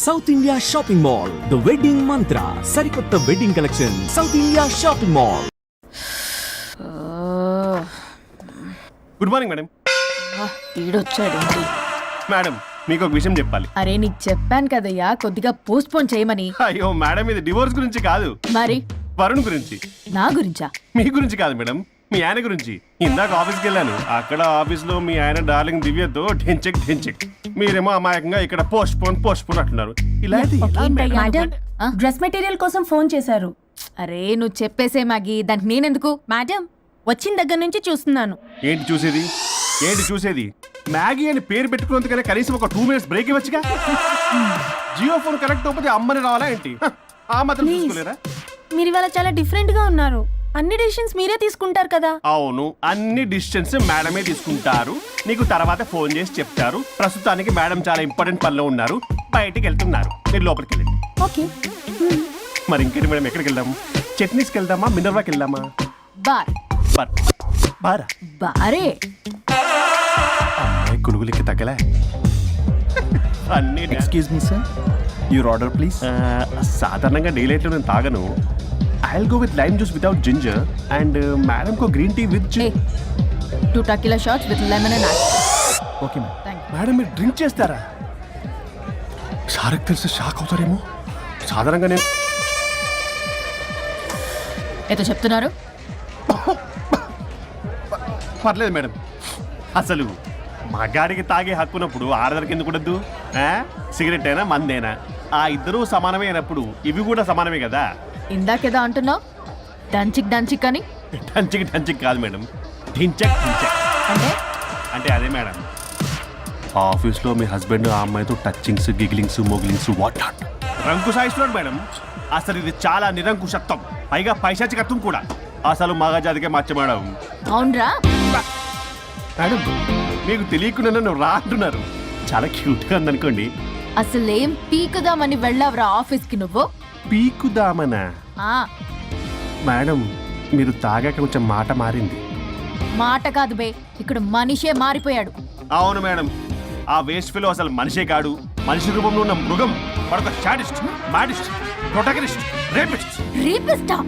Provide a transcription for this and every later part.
South India shopping mall, the wedding Mantra, సరికొత్త wedding collection, south India shopping mall. Good morning madam. ఈడొచ్చాడు madam మీకు ఒక విషయం చెప్పాలి. అరే నీకు చెప్పాను కదయ్యా కొద్దిగా పోస్ట్ పోన్ చేయమని. అయ్యో మేడం ఇది డివోర్స్ గురించి కాదు, మరి వరుణ్ గురించి. నా గురించా? మీ గురించి కాదు మేడం, మీ ఆయన గురించి. ఇందాక ఆఫీస్కి వెళ్ళాను, అక్కడ ఆఫీస్లో మీ ఆయన డార్లింగ్ దివ్యతో ఢెంచెక్ మీరేమో అమాయకంగా ఇక్కడ పోస్ట్ పోన్ అంటున్నారు. ఇలా అయితే ఎలా మేడం? మేడం డ్రెస్ మెటీరియల్ కోసం ఫోన్ చేశారు. అరే నువ్వు చెప్పేసే మ్యాగీ, దానికి నేనెందుకు? మేడం వచ్చిన దగ్గర నుంచి చూస్తున్నాను. ఏంటి చూసేది? మ్యాగీ అని పేరు పెట్టుకున్నందుకనే కనీసం ఒక 2 minutes బ్రేక్ ఇవ్వచ్చుగా. జియో ఫోన్ కనెక్ట్ అవ్వకపోతే అమ్మని రావాలా ఏంటి? ఆ మాత్రం చూసుకోలేరా? మీరు ఇవాళ చాలా డిఫరెంట్ గా ఉన్నారు. అన్ని డిసిషన్స్ మీరే తీసుకుంటారు కదా. అవును, అన్ని డిసిషన్స్ మేడమే తీసుకుంటారు. నీకు తర్వాత ఫోన్ చేసి చెప్తారు. ప్రస్తుతానికి మేడం చాలా ఇంపార్టెంట్ పనిలో ఉన్నారు, బయటికి వెళ్తున్నారు. మీరు లోపలికి వెళ్ళండి. ఓకే. మరి ఇంకేంటి మేడం, ఎక్కడికి వెళ్దాము? చట్నీస్కి వెళ్దామా, మినర్వాకి వెళ్దామా? బార్ బారా? బారే. అమ్మాయి కులుగులకి తగ్గలే. అన్ని excuse me sir, your order please. సాధారణంగా డే లైట్లో నేను తాగను. I'll go with lime juice without ginger and madam కో green tea with 2 tequila shots with lemon and ice. Okay ma'am. Madam మీరు డ్రింక్ చేస్తారా? సార్కి తెలిసి షాక్ అవుతారేమో. సాధారణంగా నేను ఏదో చెప్తున్నారు. పర్లేదు మేడం. అసలు మగాడికి తాగే హక్కున్నప్పుడు ఆడదానికి ఎందుకు ఉండద్దు? సిగరెట్ అయినా మందేనా ఆ ఇద్దరూ సమానమే అయినప్పుడు ఇవి కూడా సమానమే కదా. ఇందాకేదో అంటున్నావు, డంచిక్ అని. డంచిక్ కాదు మేడం, ఢించక్. అంటే అంటే అదే మేడం, ఆఫీస్లో మీ హస్బెండ్ ఆ అమ్మాయితో touchings, gigglings, moglings what not రంకు సాయిస్తున్నాడు మేడం. అసలు ఇది చాలా నిరంకుశత్వం, పైగా పైశాచికత్వం కూడా. అసలు మగజాతికే మచ్చ మేడం. అవునరా మేడం మీకు తెలియకుండా నన్ను రా అంటున్నారు. చాలా క్యూట్గా ఉందనుకోండి. అసలేం పీకుదామని వెళ్ళావురా ఆఫీస్కి నువ్వు? పీకుదామనా? ఆ మేడం మీరు తాగాక కొంచెం మాట మారింది. మాట కాదు బే, ఇక్కడ మనిషే మారిపోయాడు. అవును మేడం, ఆ వేస్ట్ ఫెలో అసలు మనిషే కాడు, మనిషి రూపంలో ఉన్న మృగం. మరొక శాడిస్ట్, మాడిస్ట్, ప్రొటగనిస్ట్, రేపిస్ట్. రీపిస్టా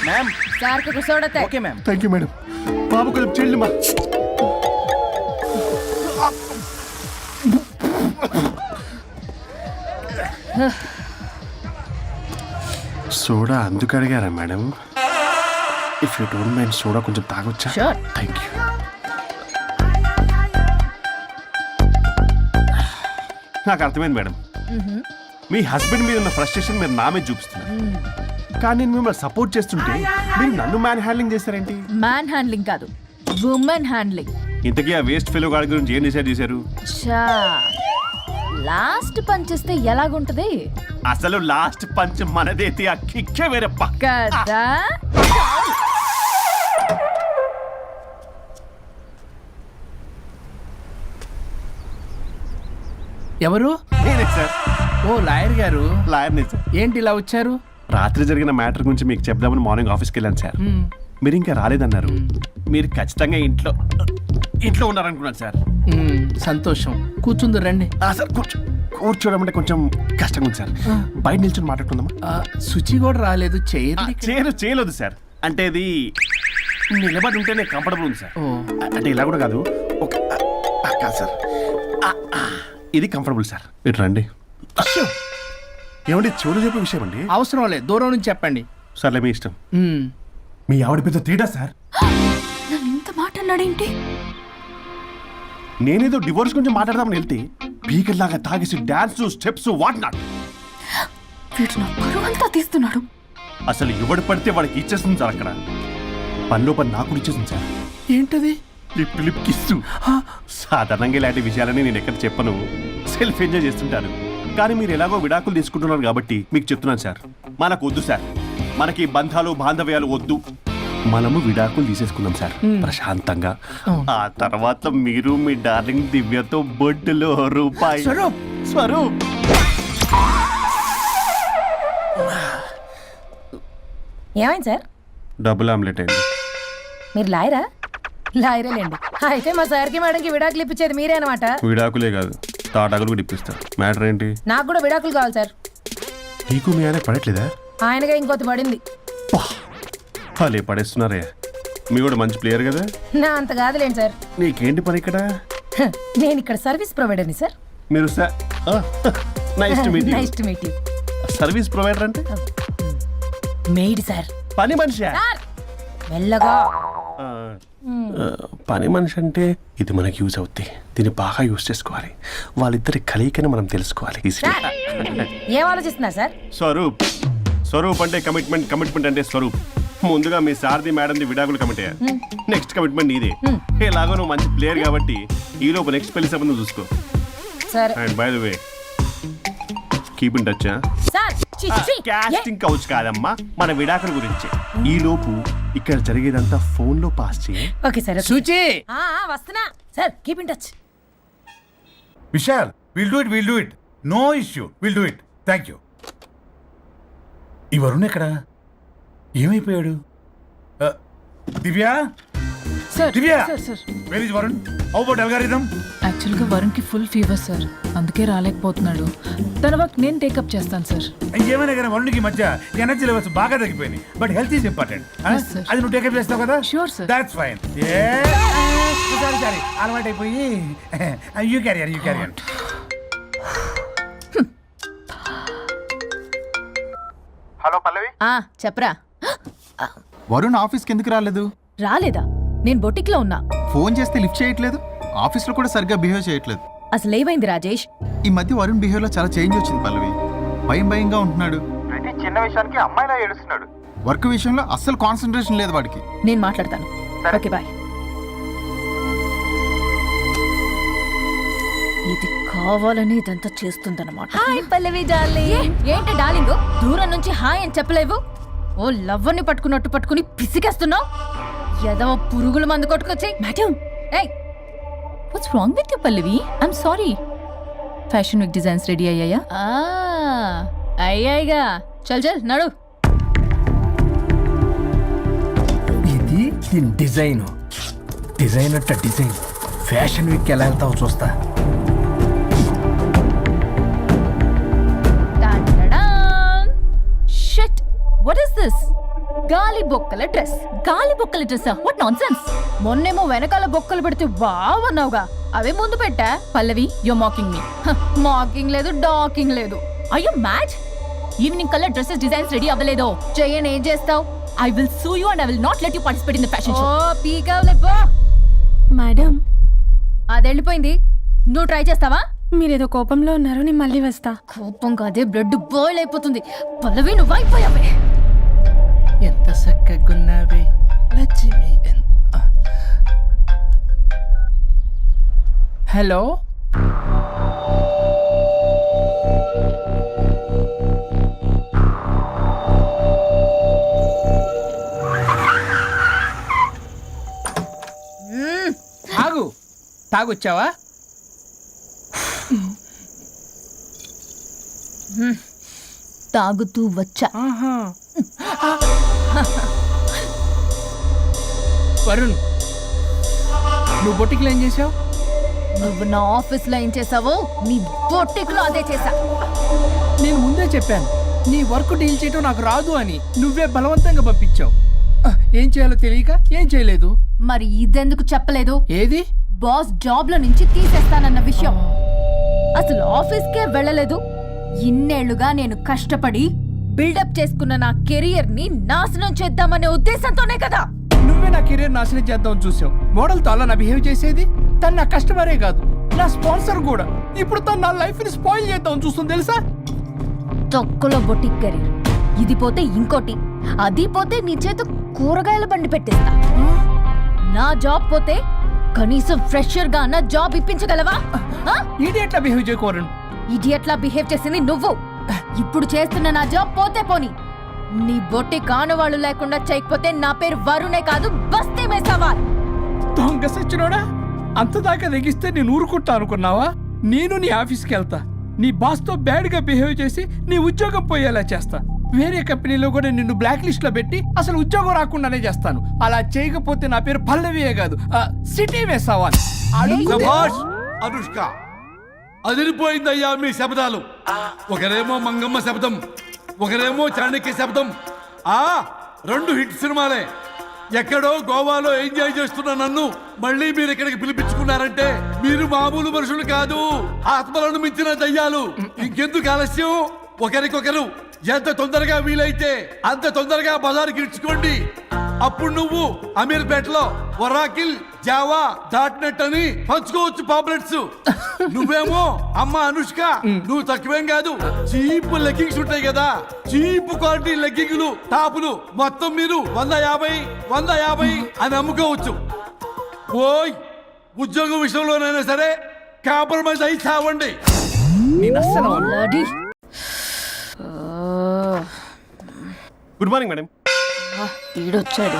మ్యామ్. సార్కు కూర్చోడతే. Okay ma'am. Thank you madam. బాబు కొంచెం చెల్లి మా సోడా అందుకు అడిగారా మేడం? If you don't mind soda కొంచెం తాగొచ్చా? Sure. Thank you. నాకు అర్థమైంది మేడం, మీ హస్బెండ్ మీద ఉన్న ఫ్రస్ట్రేషన్ మీరు నా మీద చూపిస్తున్నారు. కానీ నేను మిమ్మల్ని సపోర్ట్ చేస్తుంటే మీరు నన్ను మ్యాన్ హ్యాండ్లింగ్ చేస్తారేంటి? మ్యాన్ హ్యాండ్లింగ్ కాదు, ఉమెన్ హ్యాండ్లింగ్. ఇంతకీ ఆ వేస్ట్ ఫెలో గాడి గురించి ఏం డిసైడ్ చేశారు? చా లాస్ట్ పంచ్ ఇస్తే ఎలాగుంటది? అసలు లాస్ట్ పంచ్ మనదైతే ఆ కిక్కే వేరే పక్క. కదా ఎవరు? నేనే సార్. ఓ లాయర్ గారు. లాయర్ని సార్. ఏంటి ఇలా వచ్చారు? రాత్రి జరిగిన మ్యాటర్ గురించి మీకు చెప్దామని మార్నింగ్ ఆఫీస్కి వెళ్ళాను సార్. మీరు ఇంకా రాలేదన్నారు. మీరు ఖచ్చితంగా ఇంట్లో ఉన్నారనుకున్నాను సార్. సంతోషం, కూర్చుంది రండి. సార్ కూర్చోవడం అంటే కొంచెం కష్టంగా ఉంది సార్. బయట నిల్చొని మాట్లాడుకుందామా? శుచి కూడా రాలేదు. చేయలేదు సార్. అంటే ఇది నిలబడి ఉంటేనే కంఫర్టబుల్ ఉంది సార్. అంటే ఇలా కూడా కాదు, కాదు సార్, ఇది కంఫర్టబుల్ సార్. ఇటు రండి. ఏమండి చెవులు చెప్పే విషయం అండి. అవసరం లేదు, దూరం నుంచి చెప్పండి. సర్లే మీ ఇష్టం. మీ ఆవిడ పెద్ద తేడా సార్. నన్ను ఇంత మాట అన్నాడేంటి? నేనేదో డివోర్స్ గురించి మాట్లాడదామని వెళ్తే పీకల్లాగా తాగేసి డాన్స్, స్టెప్స్ వాట్ నాట్. వీడు నా పరువంతా తీస్తున్నాడు. అసలు ఎవడు పడితే వాడికి ఇచ్చేస్తుంది సార్. అక్కడ పనిలో పని నాకు ఇచ్చేసింది సార్. ఏంటది? Lip kiss. సాధారణంగా ఇలాంటి విషయాలని నేను ఎక్కడ చెప్పను, సెల్ఫ్ ఎంజాయ్ చేస్తుంటాను. కానీ మీరు ఎలాగో విడాకులు తీసుకుంటున్నారు కాబట్టి మీకు చెప్తున్నాను సార్, మనకు వద్దు సార్. మనకి బంధాలు బాంధవ్యాలు వద్దు. మనము విడాకులు తీసేసుకుందాం సార్ ప్రశాంతంగా. ఆ తర్వాత మీరు మీ డార్లింగ్ దివ్యతో బొడ్డులో రూపాయి. స్వరూప్ ఏమైంది సార్? డబుల్ ఆమ్లెట్ అయింది. మీరు లాయరా? లాయరేలేండి. అయితే మా సార్కి మేడంకి విడాకులు ఇప్పించేది మీరే అనమాట. విడాకులే కాదు, తాటాకులు కూడా ఇప్పిస్తా. మ్యాటర్ ఏంటి? నాకు కూడా విడాకులు కావాలి సార్. నీకు మీ ఆయన పడట్లేదా? ఆయనగా ఇంకొకటి పడింది. వాళ్ళే పడేస్తున్నారే. మీ కూడా మంచి ప్లేయర్ కదా. నా అంత కాదులేండి సార్. నీకేంటి పని ఇక్కడ? హ, నేను ఇక్కడ సర్వీస్ ప్రొవైడర్ని సార్. మీరు nice to meet nice to meet you. Service provider అంటే మెయిడ్ సార్. పని మనిషి. సార్ మెల్లగా. పని మనిషి అంటే ఇది మనకి యూజ్ అవుద్ది. దీన్ని బాగా యూజ్ చేసుకోవాలి. వాళ్ళిద్దరి కలయికని మనం తెలుసుకోవాలి. సార్ ఏం ఆలోచిస్తున్నారు సార్? స్వరూప్. స్వరూప్ అంటే కమిట్మెంట్, కమిట్మెంట్ అంటే స్వరూప్. ముందుగా మీ సారథి మేడంది విడాకులు కమిట్ అయ్యారు. నెక్స్ట్ కమిట్మెంట్ నీదే. ఎలాగో నువ్వు మంచి ప్లేయర్ కాబట్టి ఈ లోపు నెక్స్ట్ పెళ్లి సంబంధం చూసుకో. సరే. And by the way keep in touch. Sir చి, చి. కాస్టింగ్ కౌచ్ కాదమ్మా, మన విడాకుల గురించి. ఈ లోపు ఇక్కడ జరిగేదంతా ఫోన్ లో పాస్ చేయి. Okay sir. సూచి వస్తున్నా sir. Keep in touch. Vishal, will do it. No issue, will do it. Thank you. ఈ వరుణ్ ఎక్కడ? ఏమైపోయాడు? Divya, sir Divya, sir sir where is Varun? How about algorithm? యాక్చువల్గా వరుణ్కి ఫుల్ ఫీవర్ సార్, అందుకే రాలేకపోతున్నాడు. తన వర్క్ నేను టేకప్ చేస్తాను సార్. ఏమైనా కానీ వరుణ్కి ఈ మధ్య ఎనర్జీ లెవెల్స్ బాగా తగ్గిపోయినాయి. But health is important. Yes, sir. అది నువ్వు టేకప్ చేస్తావు కదా? Sure, sir. That's fine. Sorry అలవాటు అయిపోయి. You carrier. హలో పల్లవి, చెప్పరా. వరుణ్ ఆఫీస్కి ఎందుకు రాలేదు? రాలేదా? నేను బొటిక్లో ఉన్నా. ఫోన్ చేస్తే లిఫ్ట్ చేయట్లేదు, ఆఫీస్లో కూడా సరిగ్గా బిహేవ్ చేయట్లేదు. అసలు ఏమైంది రాజేష్? ఈ మధ్య వరుణ్ బిహేవ్లో చాలా చేంజ్ వచ్చింది పల్లవి. భయంగా ఉంటున్నాడు. ప్రతి చిన్న విషయానికి అమ్మాయిలా ఏడుస్తున్నాడు. వర్క్ విషయంలో అస్సలు కాన్సన్ట్రేషన్ లేదు వాడికి. నేను మాట్లాడతాను. Okay bye. ఇది కావాలని ఇదంతా చేస్తుందన్నమాట. Hi Pallavi darling. ఏంటి డార్లింగ్, దూరం నుంచి హాయ్ అని చెప్పలేవు? ఓ లవ్వర్ని పట్టుకున్నట్టు పట్టుకుని పిసికేస్తున్నావు. ఏదో పురుగుల మందు కొట్టుకొచ్చి. మేడం, ఏయ్ what's wrong with you Pallavi? I'm sorry. Fashion week designs ready అయ్యాయా? అయ్యాయిగా. చల్ చల్ నడు. ఇది దీని డిజైన్. డిజైన్ అట్ట డిజైన్. ఫ్యాషన్ వీక్ ఎలా వెళ్తావు చూస్తా. Shit, what is this? గాలి బొక్కల డ్రెస్. గాలి బొక్కల డ్రెస్? What nonsense. మొన్నేమో వెనకాల బొక్కలు పెడితే వావ్ అన్నావుగా, అవే ముందు పెట్టా. Pallavi, you mocking me. Mocking లేదు, డాకింగ్ లేదు. Are you mad? Evening colour dresses designs ready అవ్వలేదో? చెయ్యని ఏం చేస్తావు? I will sue you and I will not let you participate in the fashion show. ఓ పీకావులే పో. మేడం, అది వెళ్ళిపోయింది. నువ్వు ట్రై చేస్తావా? మీరేదో కోపంలో ఉన్నారు, నేను మళ్ళీ వస్తా. కోపం కాదే, బ్లడ్ బాయిల్ అయిపోతుంది. పల్లవి నువ్వు అయిపోయావే. ఎంత చక్కగున్నావే లక్ష్మి. హలో, ఆగు. తాగొచ్చావా? తాగుతూ వచ్చా. వరుణ్, నువ్వు బొటిక్లో ఏం చేసావు? నువ్వు నా ఆఫీస్ లో ఏం చేసావో నీ బొట్టిక్ లో అదే చేసా. నేను ముందే చెప్పాను నీ వర్క్ డీల్ చేయటం నాకు రాదు అని. నువ్వే బలవంతంగా పంపించావు. ఏం చేయాలో తెలియక ఏం చేయలేదు. మరి ఇదెందుకు చెప్పలేదు? ఏది? బాస్ జాబ్ లో నుంచి తీసేస్తానన్న విషయం. అసలు ఆఫీస్కే వెళ్ళలేదు. ఇన్నేళ్లుగా నేను కష్టపడి బిల్డప్ చేసుకున్న నా కెరియర్ ని నాశనం చేద్దామనే ఉద్దేశంతోనే కదా. నువ్వే నా కెరీర్ నాశనం చేద్దాం చూసావు. మోడల్తో అలా నా బిహేవ్ చేసేది. తను నా కస్టమరే కాదు, నా స్పాన్సర్ కూడా. ఇప్పుడు తను నా లైఫ్ ని స్పాయిల్ చేద్దాం చూస్తుంది తెలుసా? తొక్కలో బొటిక్ కెరీర్. ఇది పోతే ఇంకోటి, అది పోతే నీ చేత కూరగాయల బండి పెట్టిస్తా. నా జాబ్ పోతే కనీసం ఫ్రెషర్ గా నా జాబ్ ఇప్పించగలవా? ఇడియట్లా బిహేవ్ చేయకూడదు. ఇడియట్లా బిహేవ్ చేసింది నువ్వు. ఇప్పుడు చేస్తున్న నా జాబ్ పోతే పోని. నీ బొట్టి కానువాళ్ళు లేకుండా చేయకపోతే నా పేరు వరుణే కాదు, బస్తీ మే సవాల్. దొంగ సచ్చినోడా, అంతదాకా తెగిస్తే నేను ఊరుకుంటా అనుకున్నావా? నేను నీ ఆఫీస్కి వెళ్తా, నీ బాస్తో బ్యాడ్గా బిహేవ్ చేసి నీ ఉద్యోగం పోయేలా చేస్తా. వేరే కంపెనీలో కూడా నిన్ను బ్లాక్ లిస్ట్ లో పెట్టి అసలు ఉద్యోగం రాకుండానే చేస్తాను. అలా చేయకపోతే నా పేరు పల్లవియే కాదు, సిటీ వేసావాలి. శభాష్ అనుష్క, అదిరిపోయిందయ్యా మీ శబ్దాలు. ఒకరేమో మంగమ్మ శబ్దం, ఒకరేమో చాణక్య శబ్దం. ఆ 2 హిట్ సినిమాలే. ఎక్కడో గోవాలో ఎంజాయ్ చేస్తున్న నన్ను మళ్ళీ మీరు ఇక్కడికి పిలిపించుకున్నారంటే మీరు మామూలు మనుషులు కాదు, ఆత్మలను మించిన దయ్యాలు. ఇంకెందుకు ఆలస్యం, ఒకరికొకరు ఎంత తొందరగా వీలైతే అంత తొందరగా బజారుకి ఇడ్చుకోండి. అప్పుడు నువ్వు అమీర్పేటలో వరాకిల్ జావా దాటినట్ అని పంచుకోవచ్చు పాంప్లెట్స్. నువ్వేమో అమ్మ అనుష్క, నువ్వు తక్కువేం కాదు. చీప్ లెగ్గింగ్స్ ఉంటాయి కదా, చీప్ క్వాలిటీ లెగ్గింగ్లు టాపులు మొత్తం మీరు 150 అని అమ్ముకోవచ్చు. ఓయ్, ఉద్యోగం విషయంలోనైనా సరే కాంప్రమైజ్ అయి చావండి. నేను అస్సలు Bloody. Good morning madam. ఈడొచ్చాడు.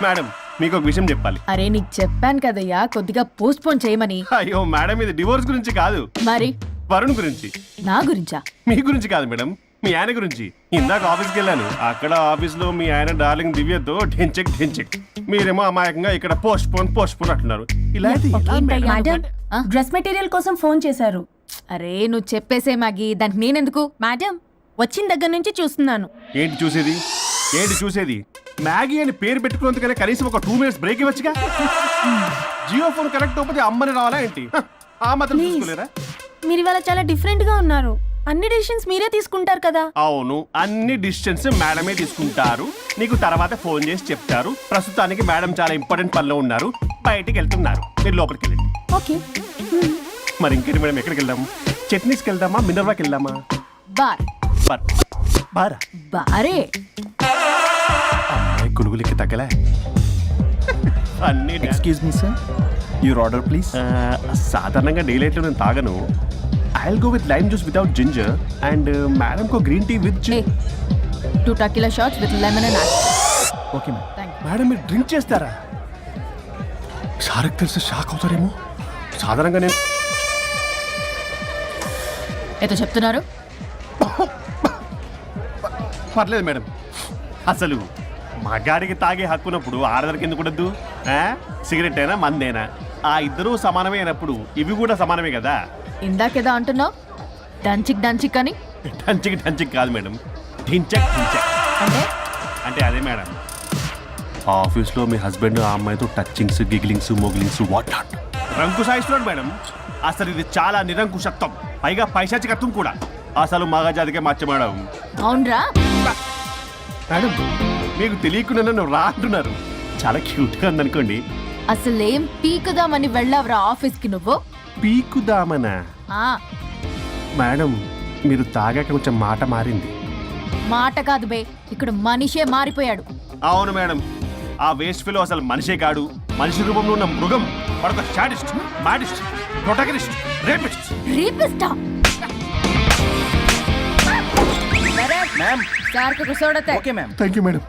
మేడం, మీకు ఒక విషయం చెప్పాలి. అరే నీకు చెప్పాను కదయ్యా కొద్దిగా పోస్ట్ పోన్ చేయమని. అయ్యో మేడం, ఇది డివోర్స్ గురించి కాదు, మరి వరుణ్ గురించి. నా గురించా? మీ గురించి కాదు మేడం, మీ ఆయన గురించి. ఇందాక ఆఫీస్కి వెళ్ళాను, అక్కడ ఆఫీస్లో మీ ఆయన డార్లింగ్ దివ్యతో ఢెంచెక్. మీరేమో అమాయకంగా ఇక్కడ పోస్ట్ పోన్ అంటున్నారు. ఇలాంటి మేడం డ్రెస్ మెటీరియల్ కోసం ఫోన్ చేశారు. అరే నువ్వు చెప్పేసే మ్యాగీ, దానికి నేనెందుకు? మేడం వచ్చిన దగ్గర నుంచి చూస్తున్నాను. ఏంటి చూసేది? మ్యాగీ అని పేరు పెట్టుకున్నందుకనే కనీసం ఒక 2 minutes బ్రేక్ ఇవ్వచ్చుగా. జియో ఫోన్ కనెక్ట్ అవ్వకపోతే అమ్మని రావాలా ఏంటి? ఆ మాత్రం చూసుకోలేరా? మీరు ఇవాళ చాలా డిఫరెంట్ గా ఉన్నారు. అన్ని డిసిషన్స్ మీరే తీసుకుంటారు కదా. అవును, అన్ని డిసిషన్స్ మేడమే తీసుకుంటారు. నీకు తర్వాత ఫోన్ చేసి చెప్తారు. ప్రస్తుతానికి మేడం చాలా ఇంపార్టెంట్ పనిలో ఉన్నారు, బయటికి వెళ్తున్నారు. మీరు లోపలికి వెళ్ళండి. ఓకే. మరి ఇంకేంటి మేడం, ఎక్కడికి వెళ్దాం? చట్నీస్కి వెళ్దామా, మినర్వాకి వెళ్దామా? బార్. బారా? బారే. అమ్మాయి కొనుగోలుకి తగ్గలే. అన్ని excuse me sir, your order please. సాధారణంగా డే లైట్లో నేను తాగను. I'll go with lime juice without ginger and madam కో green tea with 2 tequila shots with lemon and ice. Okay ma'am. Madam, మీరు డ్రింక్ చేస్తారా? షారుక్ తెలిసి షాక్ అవుతారేమో. సాధారణంగా నేను ఏదో చెప్తున్నారు. పర్లేదు మేడం. అసలు మగాడికి తాగే హక్కున్నప్పుడు ఆడదానికి ఎందుకు ఉండద్దు? సిగరెట్ అయినా మందేనా ఆ ఇద్దరూ సమానమే అయినప్పుడు ఇవి కూడా సమానమే కదా. ఇందాకేదో అంటున్నావు, డంచిక్ అని. డంచిక్ కాదు మేడం, ఢించక్. అంటే అంటే అదే మేడం, ఆఫీస్లో మీ హస్బెండ్ ఆ అమ్మాయితో touchings, gigglings, moglings what not రంకు సాయిస్తున్నాడు మేడం. అసలు ఇది చాలా నిరంకుశత్వం, పైగా పైశాచికత్వం కూడా. అసలు మగజాతికే మచ్చ మేడం. అవునరా? మేడం, మీకు తెలియకుండా నన్ను రా అంటున్నారు. చాలా క్యూట్గా ఉందనుకోండి. అసలేం పీకుదామని వెళ్ళావురా ఆఫీస్కి నువ్వు? పీకుదామనా? ఆ మేడం, మీరు తాగాక కొంచెం మాట మారింది. మాట కాదు బే, ఇక్కడ మనిషే మారిపోయాడు. అవును మేడం, ఆ వేస్ట్ ఫెలో అసలు మనిషే కాడు, మనిషి రూపంలో ఉన్న మృగం. వాడొక షాడిస్ట్, మాడిస్ట్, ప్రొటగనిస్ట్, రేపిస్ట్. రీపిస్టా? మ్యామ్. సార్ కు సోడతే. Okay ma'am. Thank you madam.